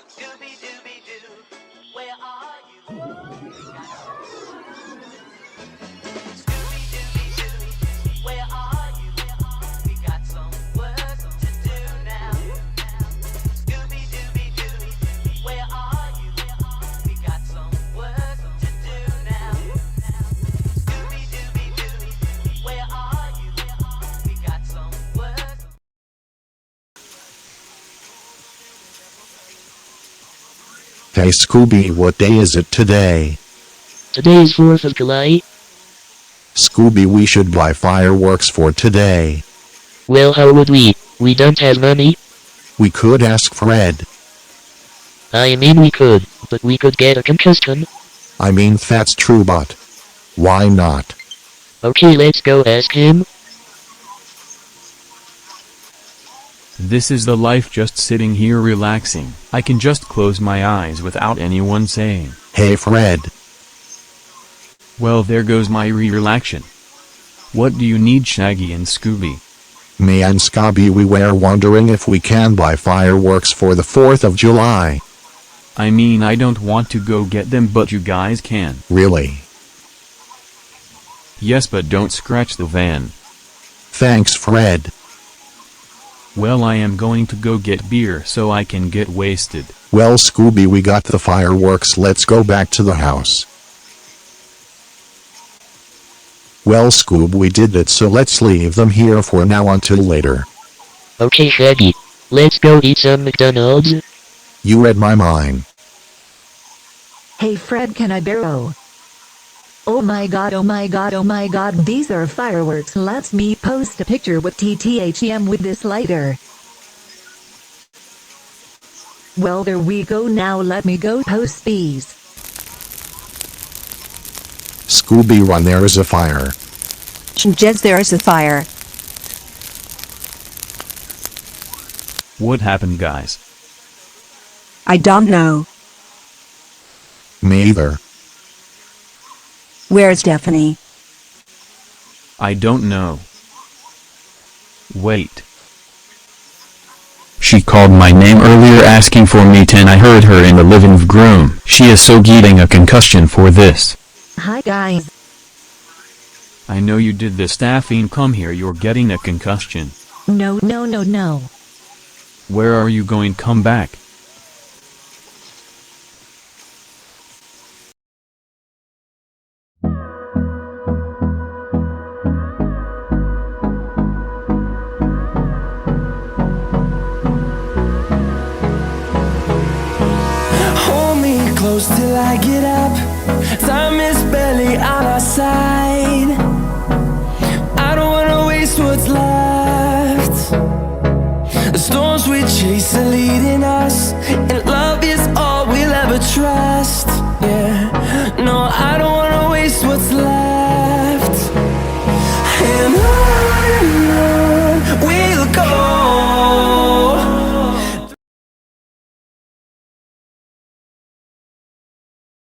Scooby-Dooby-Doo, where are you? Scooby-Dooby-Doo, where are you? We got some work to do now. Scooby-Dooby-Doo, where are you? We got some work to do now. Scooby-Dooby-Doo, where are you? We got some work. Hey Scooby, what day is it today? Today is 4th of July. Scooby, we should buy fireworks for today. Well, how would we? We don't have money. We could ask Fred. I mean we could, but we could get a concussion. I mean that's true, but why not? Okay, let's go ask him. This is the life, just sitting here relaxing. I can just close my eyes without anyone saying, Hey Fred. well, there goes my relaxation. What do you need, Shaggy and Scooby? Me and Scooby, we were wondering if we can buy fireworks for the 4th of July. I mean, I don't want to go get them, but you guys can. Really? Yes, but don't scratch the van. Thanks Fred. Well, I am going to go get beer so I can get wasted. Well Scooby, we got the fireworks, let's go back to the house. Well Scoob, we did it, so let's leave them here for now until later. Okay, Shaggy. Let's go eat some McDonald's. You read my mind. Hey Fred, can I borrow? Oh my god, oh my god, oh my god, these are fireworks. Let me post a picture with TTHM with this lighter. Well, there we go. Now let me go post these. Scooby, run, there is a fire. Jez, there is a fire. What happened, guys? I don't know. Me either. Where's Daphne? I don't know. Wait. She called my name earlier asking for me, and I heard her in the living room. She is so getting a concussion for this. Hi guys. I know you did this, Daphine. Come here, you're getting a concussion. No. Where are you going? Come back. Hold me close till I get up. Time is barely on our side. I don't wanna waste what's left. The storms we chase are leading us, and love is all we'll ever trust. Yeah, no, I don't wanna waste what's left. And